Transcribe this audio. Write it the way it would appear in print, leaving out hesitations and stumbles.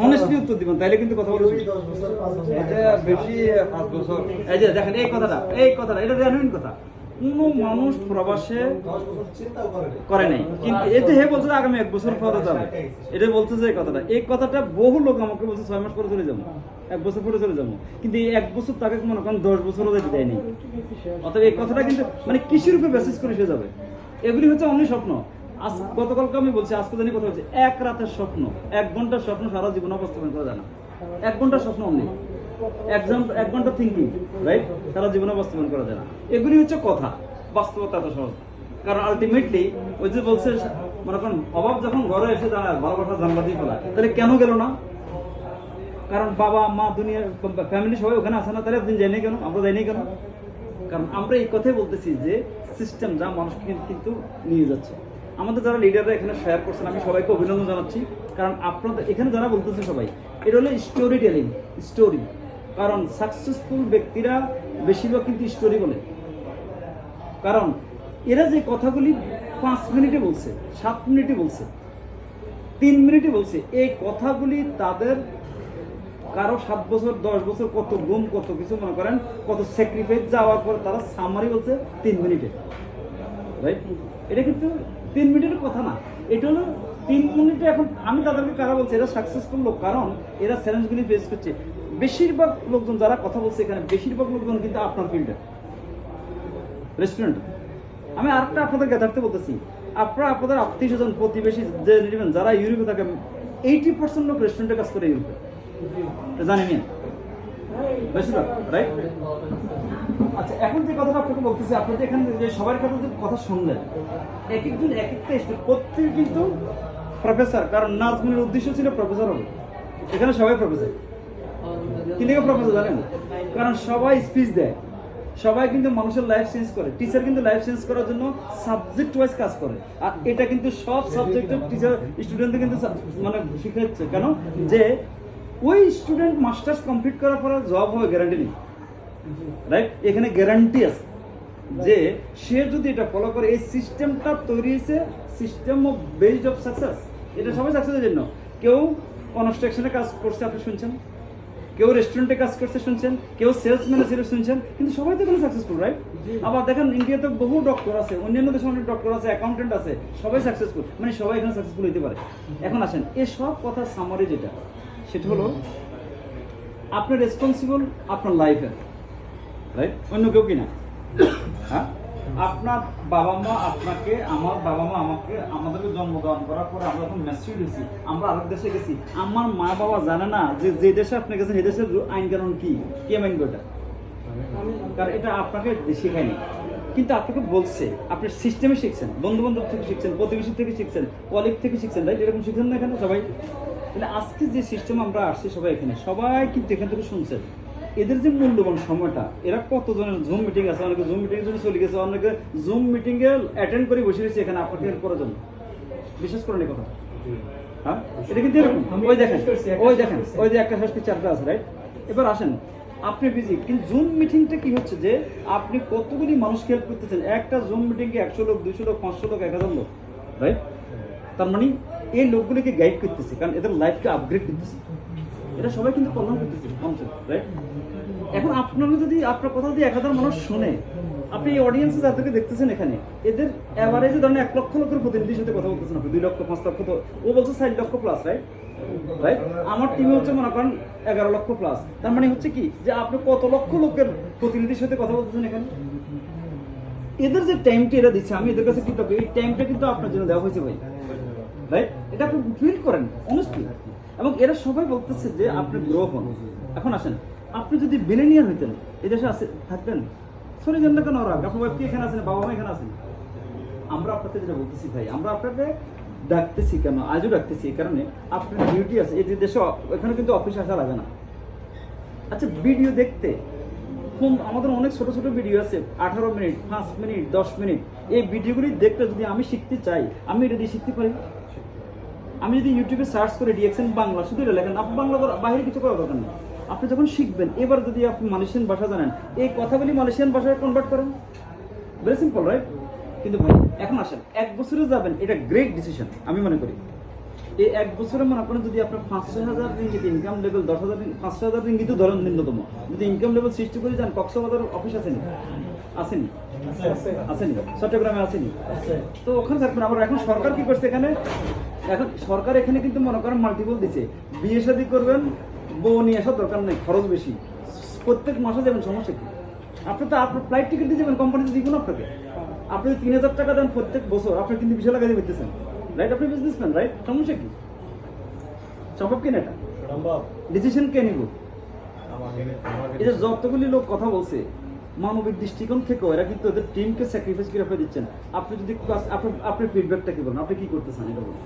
Honestly উত্তর দিবেন, তাইলে কিন্তু কথা বলছি। এটা বেশি 5 বছর। এই যে দেখেন এই কথাটা এটা জেনুইন কথা। কোনো মানুষ প্রবাসে করে নাই, কিন্তু এই যে হে বলছে আগামী 1 বছর পরে যাবে, এটা বলছে যে এই কথাটা বহু লোক আমাকে বলছে 6 মাস পরে চলে যাবো, 1 বছর পরে চলে যাবো, কিন্তু এই 1 বছর তাকে মনে করেন 10 বছরও যেতে দেয়নি। অতএব এই কথাটা কিন্তু মানে কিসের উপরে বেসিস করে সে যাবে? এগুলি হচ্ছে অন্য স্বপ্ন। আজ গতকালকে আমি বলছি, আজকে জানি কথা হচ্ছে 1 রাতের স্বপ্ন, 1 ঘন্টার স্বপ্ন সারা জীবন বাস্তবায়ন করা যায় না। 1 ঘন্টার স্বপ্ন অন্য 1 ঘন্টা থিঙ্কিং, রাইট, সারা জীবনে বাস্তবায়ন করা যায় না। এগুলি হচ্ছে কথা, বাস্তবতা এত সহজ। কারণ আলটিমেটলি ওই যে বলছে মনে করেন অভাব যখন ঘরে এসে দাঁড়ায় ভালোবাসা জানলা দিয়ে ফেলা, তাহলে কেন গেল না? কারণ বাবা মা দুনিয়ার ফ্যামিলি সবাই ওখানে আসে না, তাহলে আপনি যাইনি কেন, আমরা যাইনি কেন? কারণ আমরা এই কথাই বলতেছি যে সিস্টেম যা মানুষকে কিন্তু নিয়ে যাচ্ছে। আমাদের যারা লিডাররা এখানে শেয়ার করছেন, আমি সবাইকে অভিনন্দন জানাচ্ছি। কারণ আপনাদের এখানে যারা বলতেছে সবাই, এটা হলো স্টোরি টেলিং, স্টোরি। কারণ সাকসেসফুল ব্যক্তিরা বেশিরভাগ কিন্তু স্টোরি বলে। কারণ এরা যে কথাগুলি 5 মিনিটে বলছে, 7 মিনিটে বলছে, 3 মিনিটে বলছে, এই কথাগুলি তাদের কারো 7 বছর 10 বছর কত গুম কত কিছু মনে করেন কত স্যাক্রিফাইস যাওয়ার পর তারা সামারি বলছে 3 মিনিটে, রাইট? এটা কিন্তু 3 মিনিটের কথা না, এটা হলো 3 মিনিটে। এখন আমি তাদেরকে কারা বলছি, এরা সাকসেসফুল লোক, কারণ এরা চ্যালেঞ্জগুলি ফেস করছে। বেশিরভাগ লোকজন যারা কথা বলছে এখানে, বেশিরভাগ লোকজন কিন্তু আপনার ফিল্ডে রেস্টুরেন্ট। আমি আরেকটা আপনাদের জ্ঞাতার্থে বলতেছি, আপনারা আপনাদের আত্মীয় স্বজন প্রতিবেশী যে নেবেন যারা ইউরোপে থাকে, 80% লোক রেস্টুরেন্টে কাজ করে ইউরোপে, জানেন বেশিরভাগ, রাইট? আচ্ছা, এখন যে কথাটা আপনাকে বলতেছি, আপনাদের এখানে যে সবার কথা যে কথা শুনলেন, এক একজন এক একটা স্টেট, প্রত্যেকে কিন্তু প্রফেসর। কারণ নাজমুলের উদ্দেশ্য ছিল প্রফেসর হবে, এখানে সবাই প্রফেসর। কিন্তু প্রফেসর জানেন, কারণ সবাই স্পিচ দেয়, সবাই কিন্তু মানুষের লাইফ চেঞ্জ করে। টিচার কিন্তু লাইফ চেঞ্জ করার জন্য সাবজেক্ট ওয়াইজ কাজ করে, আর এটা কিন্তু সব সাবজেক্টের টিচার স্টুডেন্টদের কিন্তু মানে শিখাচ্ছে। কেন? যে ওই স্টুডেন্ট মাস্টার্স কমপ্লিট করার পরে জব হবে গ্যারান্টি নেই, রাইট? এখানে গ্যারান্টি আছে যে সে যদি এটা ফলো করে, এই সিস্টেমটা তৈরি হয়েছে system of based of success. এটা সবাই সাকসেসের জন্য। কেউ কনস্ট্রাকশনে কাজ করছে, আপনি শুনছেন, কেউ রেস্টুরেন্টে কাজ করতে শুনছেন, কেউ সেলস ম্যানেজারে শুনছেন, কিন্তু সবাই তো কোনো সাকসেসফুল, রাইট? আবার দেখেন ইন্ডিয়াতে বহু ডক্টর আছে, অন্যান্য দেশে অনেক ডক্টর আছে, অ্যাকাউন্টেন্ট আছে, সবাই সাকসেসফুল, মানে সবাই এখানে সাকসেসফুল হতে পারে। এখন আসেন, এই সব কথা সামারি যেটা, সেটা হলো আপনি রেসপন্সিবল আপনার লাইফের, রাইট? অন্য কেউ কিনা। হ্যাঁ, আপনার বাবা মা আপনাকে, আমার বাবা মা আমাকে, আমাদেরকে জন্মগ্রহণ করার পরে আমরা যখন ম্যাচিউর হয়েছি, আমরা আরেক দেশে গেছি, আমার মা বাবা জানে না যে যে দেশে আপনি গেছেন এই দেশের আইন কানুন কি, কে মানবে এটা? কারণ এটা আপনাকে শেখায়নি, কিন্তু আপনাকে বলছে, আপনি সিস্টেমে শিখছেন, বন্ধু বান্ধব থেকে শিখছেন, প্রতিবেশী থেকে শিখছেন, কলিগ থেকে শিখছেন, রাইট? এরকম শিখছেন না এখানে সবাই? তাহলে আজকে যে সিস্টেম আমরা আসছি সবাই এখানে, সবাই কিন্তু এখান থেকে শুনছেন। এদের যে মূল্যবান সময়টা, এরা কতজনের জুম মিটিং আছে, অনেকে জুম মিটিং এর জন্য চলে গেছে, অনেকে জুম মিটিং এ অ্যাটেন্ড করে বসে রয়েছে এখানে আপনাকে হেল্প করার জন্য। বিশ্বাস করেন এই কথা? হ্যাঁ, এটা কিন্তু এরকম। ওই দেখেন ওই যে একটা শেষ চ্যাপ্টার আছে, রাইট? এবার আসেন, আপনি বিজি, কিন্তু জুম মিটিংটা কি হচ্ছে যে আপনি কতগুলি মানুষকে হেল্প করতেছেন। একটা জুম মিটিংয়ে 100 লোক, 200 লোক, 500 লোক, 1000 লোক, রাইট? তার মানে এই লোকগুলিকে গাইড করতেছে, কারণ এদের লাইফকে আপগ্রেড করতেছে। এটা সবাই কিন্তু কল্যাণ করতেছে, রাইট? এখন আপনারা যদি আপনার কথা যদি 1000 মানুষ শুনে, আপনি এই অডিয়েন্সে যাদেরকে দেখতেছেন এখানে, এদের অ্যাভারেজে ধরেন 1 লক্ষ লোকের প্রতিনিধির সাথে কথা বলতেছেন আপনি, 2 লক্ষ 5 লক্ষ, তো ও বলছে 4 লক্ষ প্লাস, রাইট? রাইট? আমার টিমে হচ্ছে মনে করেন 11 লক্ষ প্লাস। তার মানে হচ্ছে কি যে আপনি কত লক্ষ লোকের প্রতিনিধির সাথে কথা বলতেছেন এখানে। এদের যে টাইমটা এরা দিচ্ছে, আমি এদের কাছে কৃতজ্ঞ। এই টাইমটা কিন্তু আপনার জন্য দেওয়া হয়েছে ভাই, রাইট? এটা আপনি ফিল করেন অনেস্টলি। এবং এরা সবাই বলতেছে যে আপনি গ্রো হন। এখন আসেন, আপনি যদি বিলিনিয়ার হইতেন, এই দেশে থাকতেন, সরি জান না কেন ওরা, আপনার বাবা কি এখানে আছেন, বাবা মা এখানে আছেন। আমরা আপনাকে যেটা বলতেছি ভাই, আমরা আপনাকে ডাকতেছি কেন, আজও ডাকতেছি এই কারণে আপনার ডিউটি আছে। এই যে দেশে এখানে কিন্তু অফিসে আসা লাগে না। আচ্ছা, ভিডিও দেখতে আমাদের অনেক ছোট ছোট ভিডিও আছে, 18 মিনিট, 5 মিনিট, 10 মিনিট। এই ভিডিওগুলি দেখতে যদি আমি শিখতে চাই, আমি এটা দিয়ে শিখতে পারি। আমি যদি ইউটিউবে সার্চ করে ডিএক্সএন বাংলা শুধু এটা লেখেন, আপনি বাংলা বাইরে কিছু করার দরকার নেই। আপনি যখন শিখবেন, এবার যদি আপনি মালয়েশিয়ান ভাষা জানেন, এই কথাগুলি মালয়েশিয়ান ভাষায় কনভার্ট করেন, ভেরি সিম্পল, রাইট? কিন্তু ভাই এখন আসেন, 1 বছরে যাবেন, এটা গ্রেট ডিসিশন আমি মনে করি। এই এক বছরে মনে করেন যদি আপনার 500,000 রিঙ্গিত ইনকাম লেভেল 10,000 5,000 রিঙ্গিত ধরেন ন্যূনতম, যদি ইনকাম লেভেল সৃষ্টি করে যান, কক্সবাজার অফিস আসেনি আসেনি আসেনি চট্টগ্রামে আসেনি, তো ওখানে থাকবেন। আবার এখন সরকার কি করছে এখানে, এখন সরকার এখানে কিন্তু মনে করেন মাল্টিপল দিছে, বিয়ে শাদী করবেন, বউ নিয়ে আসার দরকার নেই, খরচ বেশি, প্রত্যেক মাসে যাবেন, সমস্যা কি? আপনি তো আপনার ফ্লাইট টিকিট দিয়ে যাবেন, কোম্পানিতে দিব না আপনাকে। আপনি 3,000 টাকা দেন প্রত্যেক বছর, আপনি কিন্তু 20 লাখ দিয়ে পেতেছেন, রাইট? আপনি বিজনেসম্যান, রাইট? সমস্যা কি? সম্ভব কিনা এটা? ডিসিশন কে নিব? এই যে যতগুলি লোক কথা বলছে মানবিক দৃষ্টিকোণ থেকে, এরা কিন্তু ওদের টিমকে স্যাক্রিফাইস করে দিচ্ছেন। আপনি যদি আপনি ফিডব্যাকটা কি বলেন, আপনি কি করতে চান এটা বলুন।